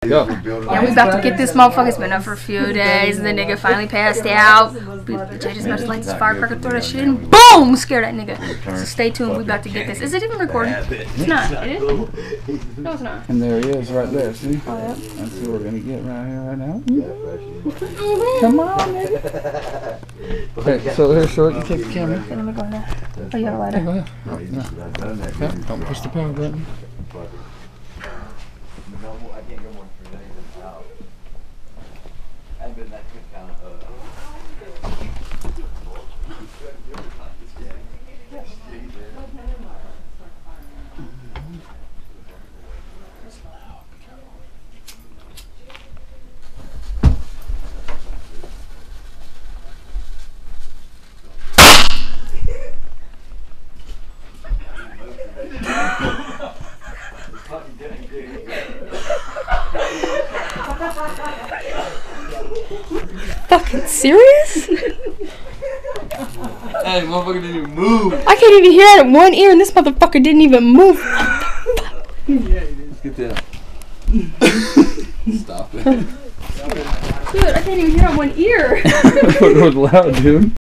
Go. Yeah, we about to get this motherfucker. It's been up for a few days, and the nigga finally passed out. Jay just about to light this firecracker, throw that shit in, boom! Scare that nigga. So stay tuned. We about to get this. Is it even recording? It's not. It is? No, it's not. And there he is, right there. See? Oh, yeah. That's who we're gonna get right here, right now. Come on, nigga. Okay, so here, short. You take the camera. Okay, let me go in there. Oh, you got a lighter? Go ahead. Okay, don't push the power button. Fucking serious? Hey, motherfucker didn't even move. I can't even hear out of one ear, and this motherfucker didn't even move. Yeah, he did. Get down. Stop it. Dude, I can't even hear out one ear. It was loud, dude.